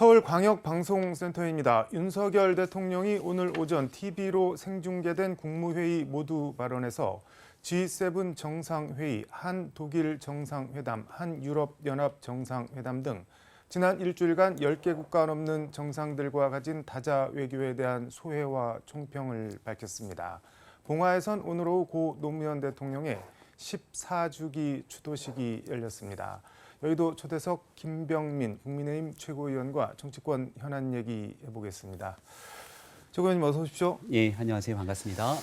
서울광역방송센터입니다. 윤석열 대통령이 오늘 오전 TV로 생중계된 국무회의 모두 발언에서 G7 정상회의, 한독일 정상회담, 한유럽연합 정상회담 등 지난 일주일간 10개 국가 넘는 정상들과 가진 다자 외교에 대한 소회와 총평을 밝혔습니다. 봉화에선 오늘 오후 고 노무현 대통령의 14주기 추도식이 열렸습니다. 여의도 초대석 김병민 국민의힘 최고위원과 정치권 현안 얘기해보겠습니다. 최 의원님 어서 오십시오. 예, 안녕하세요. 반갑습니다.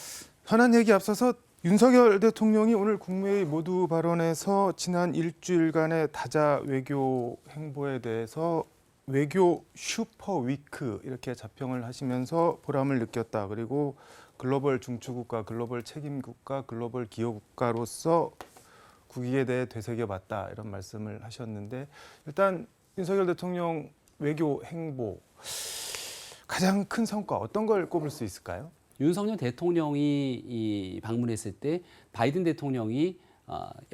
현안 얘기 앞서서 윤석열 대통령이 오늘 국무회의 모두 발언에서 지난 일주일간의 다자 외교 행보에 대해서 외교 슈퍼위크 이렇게 자평을 하시면서 보람을 느꼈다. 그리고 글로벌 중추국가, 글로벌 책임국가, 글로벌 기여국가로서 국익에 대해 되새겨봤다 이런 말씀을 하셨는데 일단 윤석열 대통령 외교 행보 가장 큰 성과 어떤 걸 꼽을 수 있을까요? 윤석열 대통령이 방문했을 때 바이든 대통령이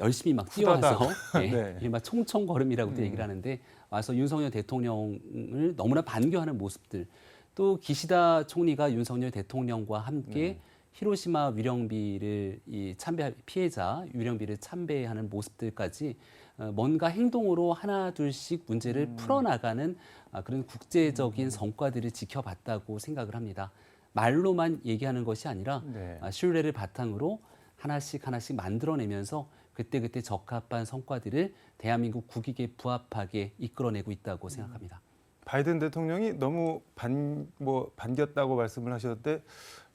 열심히 막 뛰어와서 네. 막 총총걸음이라고도 얘기를 하는데 와서 윤석열 대통령을 너무나 반겨하는 모습들 또 기시다 총리가 윤석열 대통령과 함께 히로시마 위령비를 피해자 위령비를 참배하는 모습들까지 뭔가 행동으로 하나 둘씩 문제를 풀어나가는 그런 국제적인 성과들을 지켜봤다고 생각을 합니다. 말로만 얘기하는 것이 아니라 신뢰를 바탕으로 하나씩 만들어내면서 그때그때 적합한 성과들을 대한민국 국익에 부합하게 이끌어내고 있다고 생각합니다. 바이든 대통령이 너무 반겼다고 말씀을 하셨는데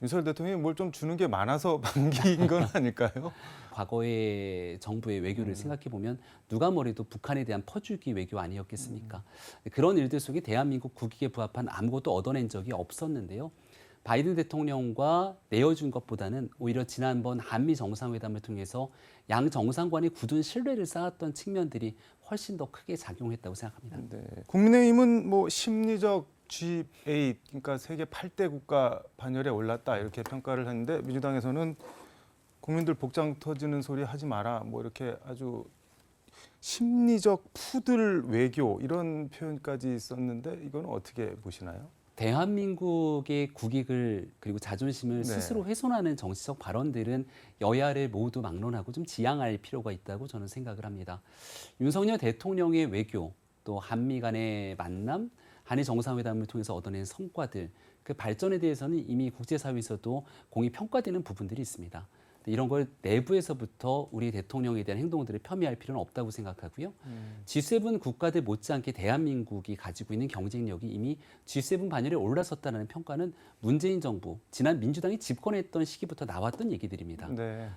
윤석열 대통령이 뭘 좀 주는 게 많아서 반긴 건 아닐까요? 과거의 정부의 외교를 생각해 보면 누가 뭐래도 북한에 대한 퍼주기 외교 아니었겠습니까? 그런 일들 속에 대한민국 국익에 부합한 아무것도 얻어낸 적이 없었는데요. 바이든 대통령과 내어준 것보다는 오히려 지난번 한미 정상회담을 통해서 양 정상 간의 굳은 신뢰를 쌓았던 측면들이 훨씬 더 크게 작용했다고 생각합니다. 네. 국민의힘은 심리적 G8, 그러니까 세계 8대 국가 반열에 올랐다 이렇게 평가를 했는데 민주당에서는 국민들 복장 터지는 소리 하지 마라 이렇게 아주 심리적 푸들 외교 이런 표현까지 썼는데 이건 어떻게 보시나요? 대한민국의 국익을 그리고 자존심을 스스로 훼손하는 정치적 발언들은 여야를 모두 막론하고 좀 지양할 필요가 있다고 저는 생각을 합니다. 윤석열 대통령의 외교, 또 한미 간의 만남, 한일 정상회담을 통해서 얻어낸 성과들, 그 발전에 대해서는 이미 국제사회에서도 공히 평가되는 부분들이 있습니다. 이런 걸 내부에서부터 우리 대통령에 대한 행동들을 폄훼할 필요는 없다고 생각하고요. G7 국가들 못지않게 대한민국이 가지고 있는 경쟁력이 이미 G7 반열에 올라섰다는 평가는 문재인 정부, 지난 민주당이 집권했던 시기부터 나왔던 얘기들입니다.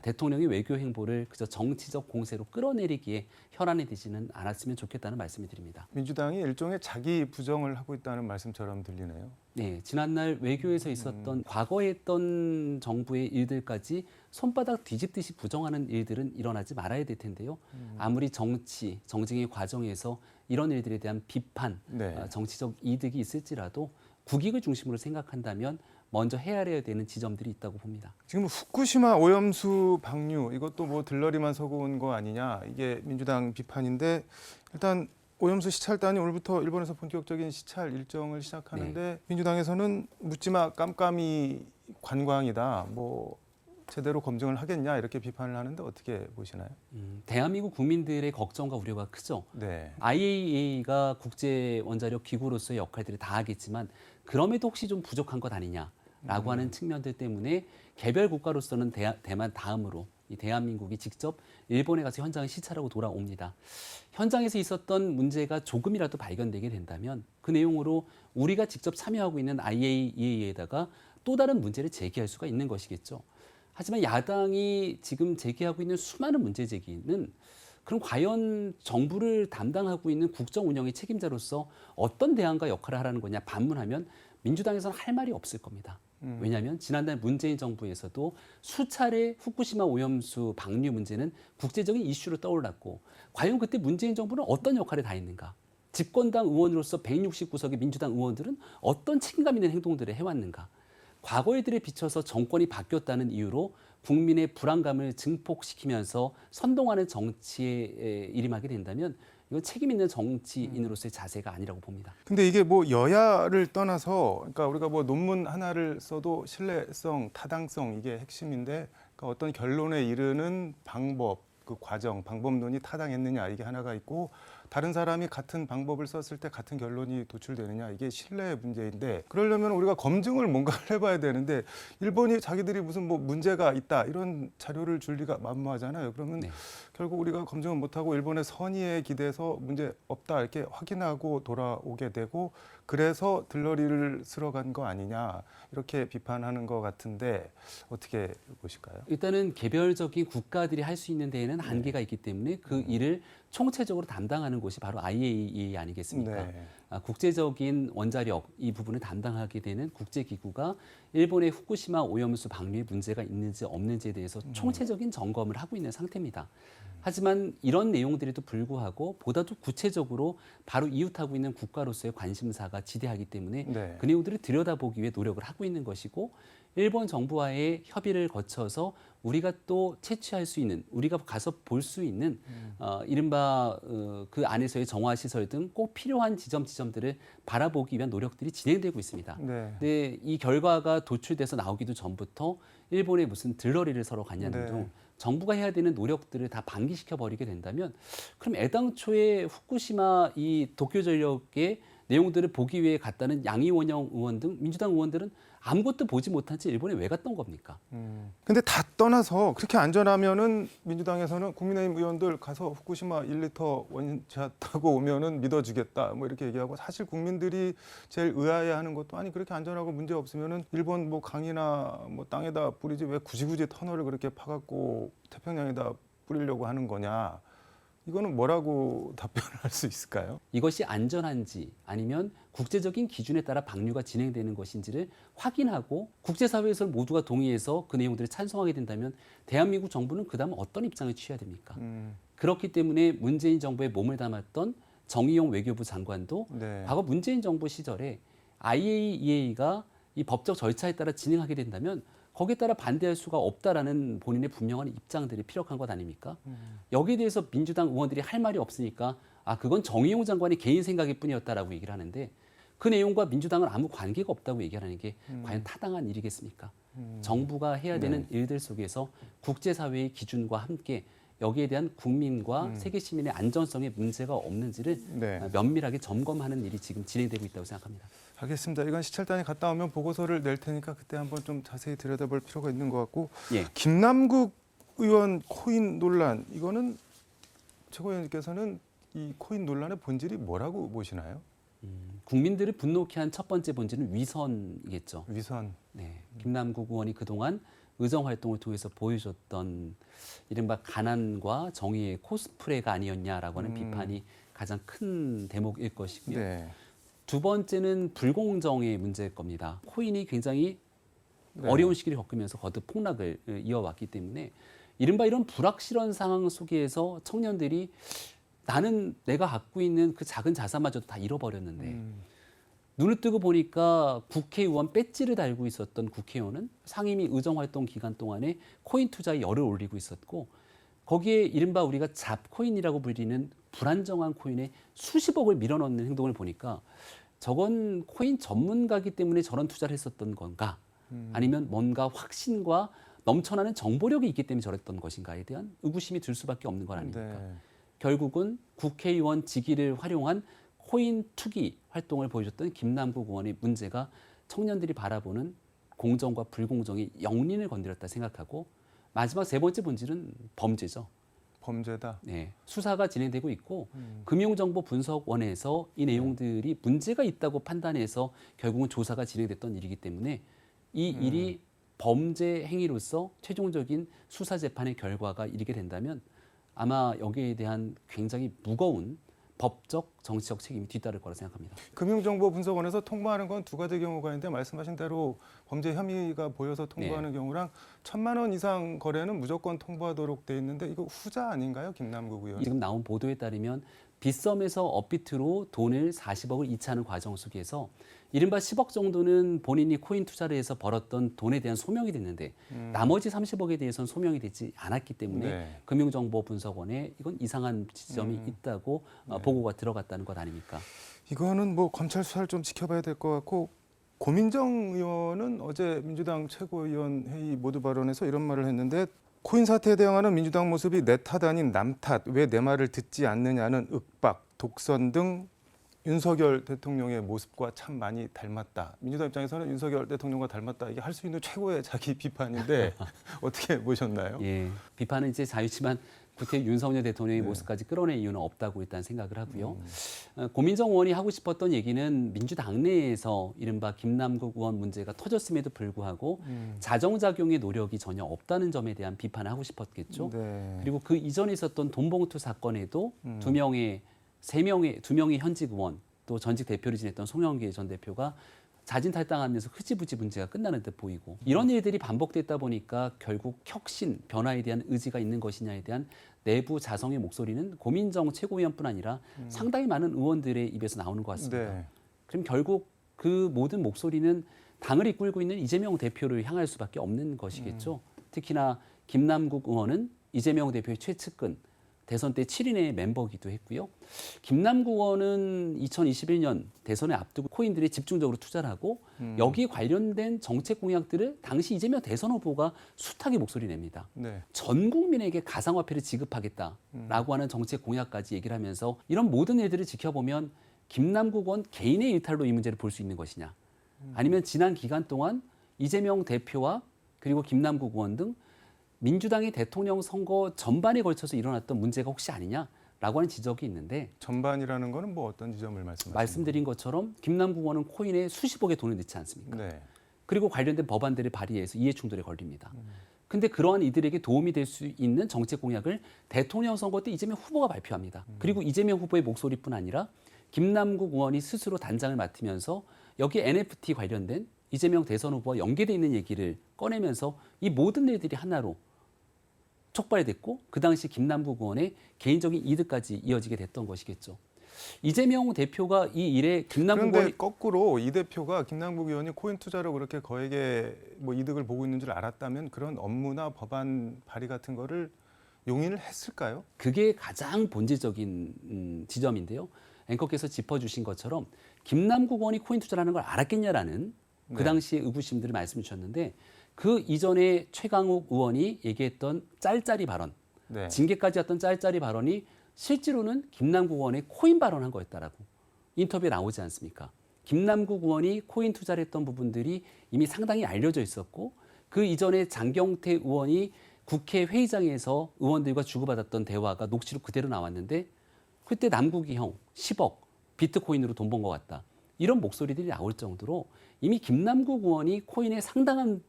대통령의 외교 행보를 그저 정치적 공세로 끌어내리기에 혈안이 되지는 않았으면 좋겠다는 말씀을 드립니다. 민주당이 일종의 자기 부정을 하고 있다는 말씀처럼 들리네요. 네, 지난날 외교에서 있었던 과거에 했던 정부의 일들까지 손바닥 뒤집듯이 부정하는 일들은 일어나지 말아야 될 텐데요. 아무리 정쟁의 과정에서 이런 일들에 대한 비판, 정치적 이득이 있을지라도 국익을 중심으로 생각한다면 먼저 헤아려야 되는 지점들이 있다고 봅니다. 지금 후쿠시마 오염수 방류 이것도 들러리만 서고 온 거 아니냐 이게 민주당 비판인데 일단 오염수 시찰단이 오늘부터 일본에서 본격적인 시찰 일정을 시작하는데 민주당에서는 묻지마 깜깜이 관광이다 제대로 검증을 하겠냐 이렇게 비판을 하는데 어떻게 보시나요? 대한민국 국민들의 걱정과 우려가 크죠. IAEA가 국제 원자력 기구로서의 역할들을 다 하겠지만 그럼에도 혹시 좀 부족한 것 아니냐라고 하는 측면들 때문에 개별 국가로서는 대만 다음으로 이 대한민국이 직접 일본에 가서 현장을 시찰하고 돌아옵니다. 현장에서 있었던 문제가 조금이라도 발견되게 된다면 그 내용으로 우리가 직접 참여하고 있는 IAEA에다가 또 다른 문제를 제기할 수가 있는 것이겠죠. 하지만 야당이 지금 제기하고 있는 수많은 문제 제기는 그럼 과연 정부를 담당하고 있는 국정 운영의 책임자로서 어떤 대안과 역할을 하라는 거냐 반문하면 민주당에서는 할 말이 없을 겁니다. 왜냐하면 지난달 문재인 정부에서도 수차례 후쿠시마 오염수 방류 문제는 국제적인 이슈로 떠올랐고 과연 그때 문재인 정부는 어떤 역할을 다했는가? 집권당 의원으로서 169석의 민주당 의원들은 어떤 책임감 있는 행동들을 해왔는가? 과거에 들에 비춰서 정권이 바뀌었다는 이유로 국민의 불안감을 증폭시키면서 선동하는 정치에 일임하게 된다면 이건 책임 있는 정치인으로서의 자세가 아니라고 봅니다. 근데 이게 뭐 여야를 떠나서 그러니까 우리가 뭐 논문 하나를 써도 신뢰성, 타당성 이게 핵심인데 그러니까 어떤 결론에 이르는 방법, 그 과정, 방법론이 타당했느냐 이게 하나가 있고 다른 사람이 같은 방법을 썼을 때 같은 결론이 도출되느냐 이게 신뢰의 문제인데 그러려면 우리가 검증을 뭔가를 해봐야 되는데 일본이 자기들이 무슨 뭐 문제가 있다 이런 자료를 줄 리가 만무하잖아요. 그러면 네. 결국 우리가 검증을 못하고 일본의 선의에 기대서 문제 없다 이렇게 확인하고 돌아오게 되고 그래서 들러리를 쓸어간 거 아니냐 이렇게 비판하는 것 같은데 어떻게 보실까요? 일단은 개별적인 국가들이 할 수 있는 데에는 한계가 있기 때문에 그 일을 총체적으로 담당하는 곳이 바로 IAEA 아니겠습니까? 네. 국제적인 원자력 이 부분을 담당하게 되는 국제기구가 일본의 후쿠시마 오염수 방류에 문제가 있는지 없는지에 대해서 총체적인 점검을 하고 있는 상태입니다. 하지만 이런 내용들에도 불구하고 보다도 구체적으로 바로 이웃하고 있는 국가로서의 관심사가 지대하기 때문에 네. 그 내용들을 들여다보기 위해 노력을 하고 있는 것이고 일본 정부와의 협의를 거쳐서 우리가 또 채취할 수 있는 우리가 가서 볼 수 있는 이른바 그 안에서의 정화 시설 등 꼭 필요한 지점들을 바라보기 위한 노력들이 진행되고 있습니다. 네. 근데 이 결과가 도출돼서 나오기도 전부터 일본에 무슨 들러리를 서로 갔냐는 등 네. 정부가 해야 되는 노력들을 다 방기시켜 버리게 된다면 그럼 애당초에 후쿠시마 이 도쿄전력의 내용들을 보기 위해 갔다는 양이원영 의원 등 민주당 의원들은 아무것도 보지 못한 채 일본에 왜 갔던 겁니까? 근데 다 떠나서 그렇게 안전하면은 민주당에서는 국민의힘 의원들 가서 후쿠시마 1리터 원샷 타고 오면은 믿어주겠다 뭐 이렇게 얘기하고 사실 국민들이 제일 의아해하는 것도 아니 그렇게 안전하고 문제 없으면은 일본 뭐 강이나 뭐 땅에다 뿌리지 왜 굳이 터널을 그렇게 파갖고 태평양에다 뿌리려고 하는 거냐 이거는 뭐라고 답변을 할 수 있을까요? 이것이 안전한지 아니면 국제적인 기준에 따라 방류가 진행되는 것인지를 확인하고 국제사회에서 모두가 동의해서 그 내용들을 찬성하게 된다면 대한민국 정부는 그다음 어떤 입장을 취해야 됩니까? 그렇기 때문에 문재인 정부에 몸을 담았던 정의용 외교부 장관도 네. 과거 문재인 정부 시절에 IAEA가 이 법적 절차에 따라 진행하게 된다면 거기에 따라 반대할 수가 없다라는 본인의 분명한 입장들이 피력한 것 아닙니까? 여기에 대해서 민주당 의원들이 할 말이 없으니까 아 그건 정의용 장관의 개인 생각일 뿐이었다라고 얘기를 하는데 그 내용과 민주당은 아무 관계가 없다고 얘기하는 게 과연 타당한 일이겠습니까? 정부가 해야 되는 일들 속에서 국제사회의 기준과 함께 여기에 대한 국민과 세계 시민의 안전성에 문제가 없는지를 네. 면밀하게 점검하는 일이 지금 진행되고 있다고 생각합니다. 알겠습니다. 이건 시찰단이 갔다 오면 보고서를 낼 테니까 그때 한번 좀 자세히 들여다볼 필요가 있는 것 같고 예. 김남국 의원 코인 논란 이거는 최고위원님께서는 이 코인 논란의 본질이 뭐라고 보시나요? 국민들을 분노케 한 첫 번째 본질은 위선이겠죠. 위선. 네, 김남국 의원이 그동안 의정 활동을 통해서 보여줬던 이른바 가난과 정의의 코스프레가 아니었냐라고 하는 비판이 가장 큰 대목일 것이고요. 네. 두 번째는 불공정의 문제일 겁니다. 코인이 굉장히 네. 어려운 시기를 겪으면서 거듭 폭락을 이어왔기 때문에 이른바 이런 불확실한 상황 속에서 청년들이 나는 내가 갖고 있는 그 작은 자산마저도 다 잃어버렸는데 눈을 뜨고 보니까 국회의원 배지를 달고 있었던 국회의원은 상임위 의정활동 기간 동안에 코인 투자에 열을 올리고 있었고 거기에 이른바 우리가 잡코인이라고 불리는 불안정한 코인에 수십억을 밀어넣는 행동을 보니까 저건 코인 전문가기 때문에 저런 투자를 했었던 건가 아니면 뭔가 확신과 넘쳐나는 정보력이 있기 때문에 저랬던 것인가에 대한 의구심이 들 수밖에 없는 건 아닙니까? 네. 결국은 국회의원 직위를 활용한 코인 투기 활동을 보여줬던 김남국 의원의 문제가 청년들이 바라보는 공정과 불공정의 영린을 건드렸다 생각하고 마지막 세 번째 본질은 범죄죠. 범죄다. 네, 수사가 진행되고 있고 금융정보분석원에서 이 내용들이 문제가 있다고 판단해서 결국은 조사가 진행됐던 일이기 때문에 이 일이 범죄 행위로서 최종적인 수사 재판의 결과가 이르게 된다면 아마 여기에 대한 굉장히 무거운 법적, 정치적 책임이 뒤따를 거라 생각합니다. 금융정보분석원에서 통보하는 건 두 가지 경우가 있는데 말씀하신 대로 범죄 혐의가 보여서 통보하는 경우랑 1,000만 원 이상 거래는 무조건 통보하도록 돼 있는데 이거 후자 아닌가요, 김남국 의원? 지금 나온 보도에 따르면 빗썸에서 업비트로 돈을 40억을 이체하는 과정 속에서 이른바 10억 정도는 본인이 코인 투자를 해서 벌었던 돈에 대한 소명이 됐는데 나머지 30억에 대해서는 소명이 되지 않았기 때문에 네. 금융정보분석원에 이건 이상한 지점이 있다고 보고가 들어갔다는 것 아닙니까? 이거는 뭐 검찰 수사를 좀 지켜봐야 될 것 같고 고민정 의원은 어제 민주당 최고위원 회의 모두 발언에서 이런 말을 했는데 코인 사태에 대응하는 민주당 모습이 내 탓 아닌 남 탓, 왜 내 말을 듣지 않느냐는 윽박, 독선 등 윤석열 대통령의 모습과 참 많이 닮았다. 민주당 입장에서는 윤석열 대통령과 닮았다. 이게 할 수 있는 최고의 자기 비판인데 어떻게 보셨나요? 예, 비판은 이제 자유지만 구태 윤석열 대통령의 모습까지 끌어낼 이유는 없다고 일단 생각을 하고요. 고민정 의원이 하고 싶었던 얘기는 민주당 내에서 이른바 김남국 의원 문제가 터졌음에도 불구하고 자정작용의 노력이 전혀 없다는 점에 대한 비판을 하고 싶었겠죠. 네. 그리고 그 이전에 있었던 돈봉투 사건에도 두 명의 현직 의원 또 전직 대표를 지냈던 송영길 전 대표가 자진 탈당하면서 흐지부지 문제가 끝나는 듯 보이고 이런 일들이 반복됐다 보니까 결국 혁신, 변화에 대한 의지가 있는 것이냐에 대한 내부 자성의 목소리는 고민정 최고위원뿐 아니라 상당히 많은 의원들의 입에서 나오는 것 같습니다. 네. 그럼 결국 그 모든 목소리는 당을 이끌고 있는 이재명 대표를 향할 수밖에 없는 것이겠죠. 특히나 김남국 의원은 이재명 대표의 최측근, 대선 때 7인의 멤버기도 했고요. 김남국 의원은 2021년 대선에 앞두고 코인들이 집중적으로 투자를 하고 여기에 관련된 정책 공약들을 당시 이재명 대선 후보가 숱하게 목소리 냅니다. 네. 전 국민에게 가상화폐를 지급하겠다라고 하는 정책 공약까지 얘기를 하면서 이런 모든 일들을 지켜보면 김남국 의원 개인의 일탈로 이 문제를 볼 수 있는 것이냐 아니면 지난 기간 동안 이재명 대표와 그리고 김남국 의원 등 민주당의 대통령 선거 전반에 걸쳐서 일어났던 문제가 혹시 아니냐라고 하는 지적이 있는데 전반이라는 거는 뭐 어떤 지점을 말씀하시는 말씀드린 것처럼 김남국 의원은 코인에 수십억의 돈을 넣지 않습니까? 네. 그리고 관련된 법안들을 발의해서 이해 충돌에 걸립니다. 근데 그러한 이들에게 도움이 될 수 있는 정책 공약을 대통령 선거 때 이재명 후보가 발표합니다. 그리고 이재명 후보의 목소리뿐 아니라 김남국 의원이 스스로 단장을 맡으면서 여기에 NFT 관련된 이재명 대선 후보와 연계되어 있는 얘기를 꺼내면서 이 모든 일들이 하나로 촉발됐고 그 당시 김남국 의원의 개인적인 이득까지 이어지게 됐던 것이겠죠. 이재명 대표가 이 일에 김남국 그런데 의원이 거꾸로 이 대표가 김남국 의원이 코인 투자로 그렇게 거액의 뭐 이득을 보고 있는 줄 알았다면 그런 업무나 법안 발의 같은 거를 용인을 했을까요? 그게 가장 본질적인 지점인데요. 앵커께서 짚어주신 것처럼 김남국 의원이 코인 투자라는 걸 알았겠냐라는 그 네. 당시의 의구심들을 말씀해 주셨는데 그 이전에 최강욱 의원이 얘기했던 짤짤이 발언, 네. 징계까지 왔던 짤짤이 발언이 실제로는 김남국 의원의 코인 발언한 거였다라고 인터뷰에 나오지 않습니까? 김남국 의원이 코인 투자를 했던 부분들이 이미 상당히 알려져 있었고 그 이전에 장경태 의원이 국회 회의장에서 의원들과 주고받았던 대화가 녹취로 그대로 나왔는데 그때 남국이 형 10억 비트코인으로 돈 번 것 같다. 이런 목소리들이 나올 정도로 이미 김남국 의원이 코인에 상당한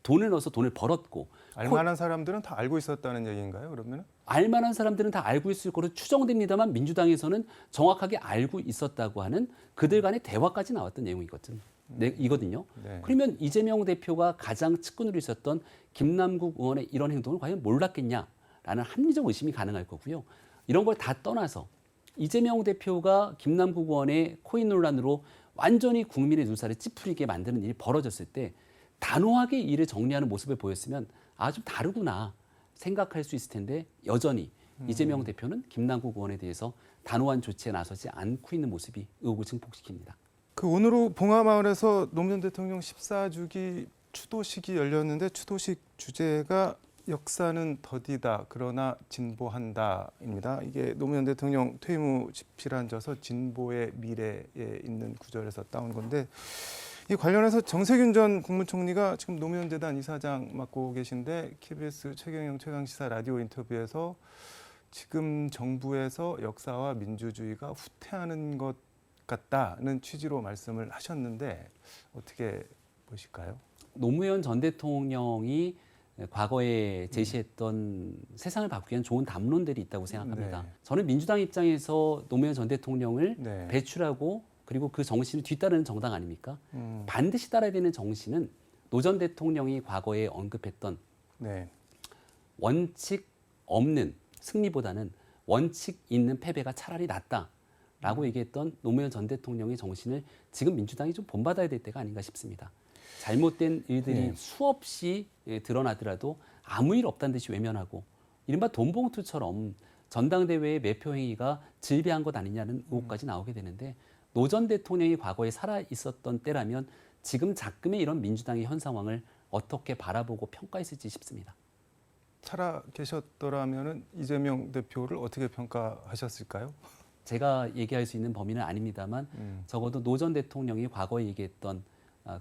돈을 넣어서 돈을 벌었고 알만한 사람들은 다 알고 있었다는 얘기인가요? 그러면? 알만한 사람들은 다 알고 있을 거로 추정됩니다만 민주당에서는 정확하게 알고 있었다고 하는 그들 간의 대화까지 나왔던 내용이거든요. 네. 그러면 이재명 대표가 가장 측근으로 있었던 김남국 의원의 이런 행동을 과연 몰랐겠냐라는 합리적 의심이 가능할 거고요. 이런 걸 다 떠나서 이재명 대표가 김남국 의원의 코인 논란으로 완전히 국민의 눈살을 찌푸리게 만드는 일이 벌어졌을 때 단호하게 이를 정리하는 모습을 보였으면 아, 좀 다르구나 생각할 수 있을 텐데 여전히 이재명 대표는 김남국 의원에 대해서 단호한 조치에 나서지 않고 있는 모습이 의혹을 증폭시킵니다. 그 오늘 봉화마을에서 노무현 대통령 14주기 추도식이 열렸는데 추도식 주제가 역사는 더디다 그러나 진보한다입니다. 이게 노무현 대통령 퇴임 후 집필한 저서 진보의 미래에 있는 구절에서 따온 건데 이 관련해서 정세균 전 국무총리가 지금 노무현 재단 이사장 맡고 계신데 KBS 최경영 최강시사 라디오 인터뷰에서 지금 정부에서 역사와 민주주의가 후퇴하는 것 같다는 취지로 말씀을 하셨는데 어떻게 보실까요? 노무현 전 대통령이 과거에 제시했던 세상을 바꾸기 위한 좋은 담론들이 있다고 생각합니다. 네. 저는 민주당 입장에서 노무현 전 대통령을 네. 배출하고 그리고 그 정신을 뒤따르는 정당 아닙니까? 반드시 따라야 되는 정신은 노 전 대통령이 과거에 언급했던 네. 원칙 없는 승리보다는 원칙 있는 패배가 차라리 낫다라고 얘기했던 노무현 전 대통령의 정신을 지금 민주당이 좀 본받아야 될 때가 아닌가 싶습니다. 잘못된 일들이 수없이 드러나더라도 아무 일 없다는 듯이 외면하고 이른바 돈봉투처럼 전당대회의 매표 행위가 질비한 것 아니냐는 의혹까지 나오게 되는데 노 전 대통령이 과거에 살아 있었던 때라면 지금 작금의 이런 민주당의 현 상황을 어떻게 바라보고 평가했을지 싶습니다. 살아 계셨더라면은 이재명 대표를 어떻게 평가하셨을까요? 제가 얘기할 수 있는 범위는 아닙니다만 적어도 노 전 대통령이 과거에 얘기했던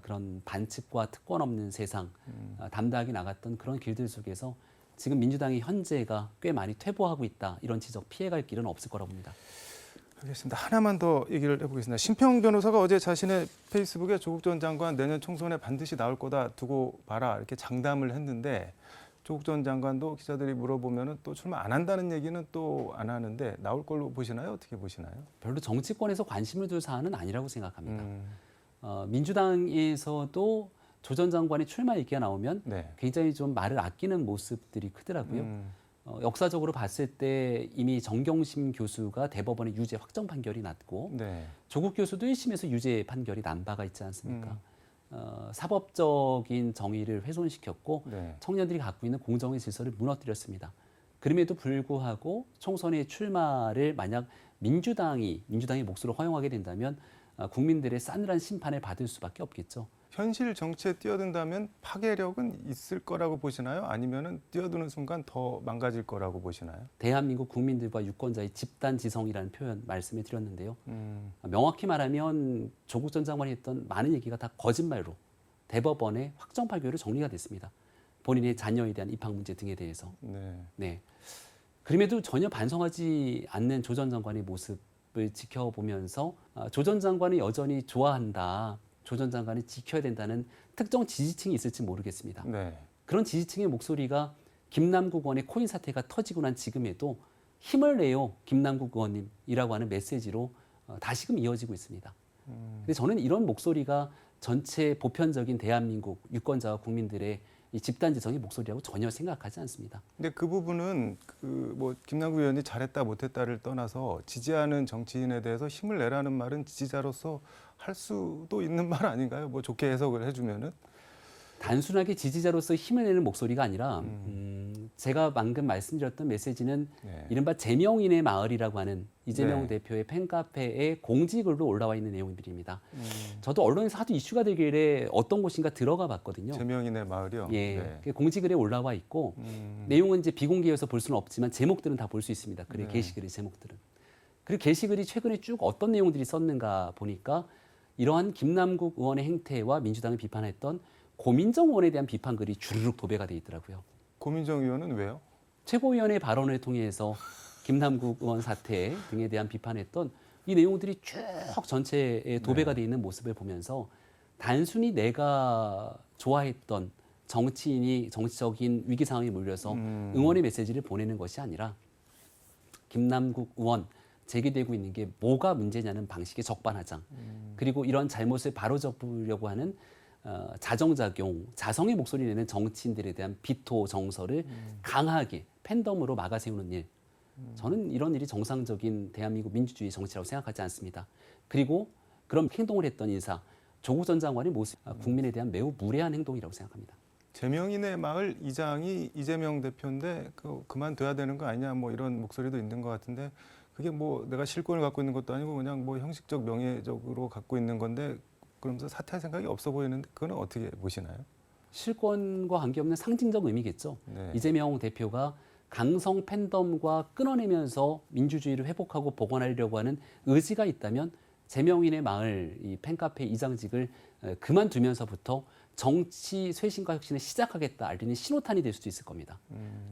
그런 반칙과 특권 없는 세상, 담대하게 나갔던 그런 길들 속에서 지금 민주당의 현재가 꽤 많이 퇴보하고 있다. 이런 지적 피해갈 길은 없을 거라고 봅니다. 알겠습니다. 하나만 더 얘기를 해보겠습니다. 심평 변호사가 어제 자신의 페이스북에 조국 전 장관 내년 총선에 반드시 나올 거다 두고 봐라 이렇게 장담을 했는데 조국 전 장관도 기자들이 물어보면은 또 출마 안 한다는 얘기는 또 안 하는데 나올 걸로 보시나요? 어떻게 보시나요? 별로 정치권에서 관심을 둘 사안은 아니라고 생각합니다. 민주당에서도 조 전 장관의 출마 얘기가 나오면 네. 굉장히 좀 말을 아끼는 모습들이 크더라고요. 역사적으로 봤을 때 이미 정경심 교수가 대법원의 유죄 확정 판결이 났고 네. 조국 교수도 1심에서 유죄 판결이 난 바가 있지 않습니까? 사법적인 정의를 훼손시켰고 네. 청년들이 갖고 있는 공정의 질서를 무너뜨렸습니다. 그럼에도 불구하고 총선에 출마를 만약 민주당의 몫으로 허용하게 된다면 국민들의 싸늘한 심판을 받을 수밖에 없겠죠. 현실 정치에 뛰어든다면 파괴력은 있을 거라고 보시나요? 아니면은 뛰어드는 순간 더 망가질 거라고 보시나요? 대한민국 국민들과 유권자의 집단 지성이라는 표현 말씀을 드렸는데요. 명확히 말하면 조국 전 장관이 했던 많은 얘기가 다 거짓말로 대법원의 확정 판결로 정리가 됐습니다. 본인의 자녀에 대한 입학 문제 등에 대해서. 네. 그럼에도 전혀 반성하지 않는 조 전 장관의 모습을 지켜보면서 조 전 장관을 여전히 좋아한다. 조 전 장관을 지켜야 된다는 특정 지지층이 있을지 모르겠습니다. 네. 그런 지지층의 목소리가 김남국 의원의 코인 사태가 터지고 난 지금에도 힘을 내요, 김남국 의원님이라고 하는 메시지로 다시금 이어지고 있습니다. 근데 저는 이런 목소리가 전체 보편적인 대한민국 유권자와 국민들의 이 집단 지성의 목소리라고 전혀 생각하지 않습니다. 근데 그 부분은 뭐 김남국 의원이 잘했다 못했다를 떠나서 지지하는 정치인에 대해서 힘을 내라는 말은 지지자로서 할 수도 있는 말 아닌가요? 뭐 좋게 해석을 해주면은 단순하게 지지자로서 힘을 내는 목소리가 아니라 제가 방금 말씀드렸던 메시지는 이른바 제명인의 마을이라고 하는 이재명 대표의 팬카페에 공지글로 올라와 있는 내용들입니다. 저도 언론에서 하도 이슈가 되길래 어떤 곳인가 들어가 봤거든요. 제명인의 마을이요? 예, 공지글에 올라와 있고 내용은 이제 비공개여서 볼 수는 없지만 제목들은 다 볼 수 있습니다. 글의 게시글의 제목들은. 그리고 게시글이 최근에 쭉 어떤 내용들이 썼는가 보니까 이러한 김남국 의원의 행태와 민주당을 비판했던 고민정 의원에 대한 비판글이 주르륵 도배가 돼 있더라고요. 고민정 의원은 왜요? 최고위원의 발언을 통해서 김남국 의원 사태 등에 대한 비판했던 이 내용들이 쭉 전체에 도배가 돼 있는 모습을 보면서 단순히 내가 좋아했던 정치인이 정치적인 위기 상황에 몰려서 응원의 메시지를 보내는 것이 아니라 김남국 의원 제기되고 있는 게 뭐가 문제냐는 방식의 적반하장 그리고 이런 잘못을 바로잡으려고 하는 자정작용, 자성의 목소리 내는 정치인들에 대한 비토 정서를 강하게 팬덤으로 막아세우는 일. 저는 이런 일이 정상적인 대한민국 민주주의 정치라고 생각하지 않습니다. 그리고 그런 행동을 했던 인사, 조국 전 장관의 모습, 국민에 대한 매우 무례한 행동이라고 생각합니다. 제명인의 마을 이장이 이재명 대표인데 그만둬야 되는 거 아니냐 뭐 이런 목소리도 있는 것 같은데 그게 뭐 내가 실권을 갖고 있는 것도 아니고 그냥 뭐 형식적 명예적으로 갖고 있는 건데 그러면서 사퇴할 생각이 없어 보이는데 그거는 어떻게 보시나요? 실권과 관계없는 상징적 의미겠죠. 네. 이재명 대표가 강성 팬덤과 끊어내면서 민주주의를 회복하고 복원하려고 하는 의지가 있다면 제명인의 마을 이 팬카페 이장직을 그만두면서부터 정치 쇄신과 혁신을 시작하겠다 알리는 신호탄이 될 수도 있을 겁니다.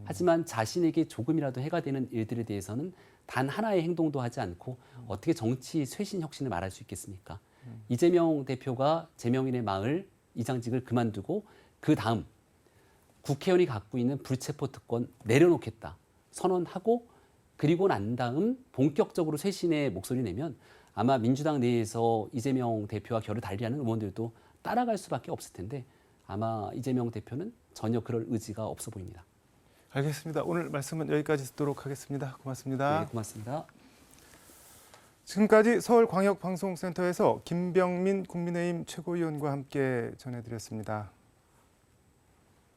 하지만 자신에게 조금이라도 해가 되는 일들에 대해서는 단 하나의 행동도 하지 않고 어떻게 정치 쇄신 혁신을 말할 수 있겠습니까? 이재명 대표가 제명인의 마을 이장직을 그만두고 그 다음 국회의원이 갖고 있는 불체포 특권 내려놓겠다 선언하고 그리고 난 다음 본격적으로 쇄신의 목소리 내면 아마 민주당 내에서 이재명 대표와 결을 달리하는 의원들도 따라갈 수밖에 없을 텐데 아마 이재명 대표는 전혀 그럴 의지가 없어 보입니다. 알겠습니다. 오늘 말씀은 여기까지 듣도록 하겠습니다. 고맙습니다. 네, 고맙습니다. 지금까지 서울광역방송센터에서 김병민 국민의힘 최고위원과 함께 전해드렸습니다.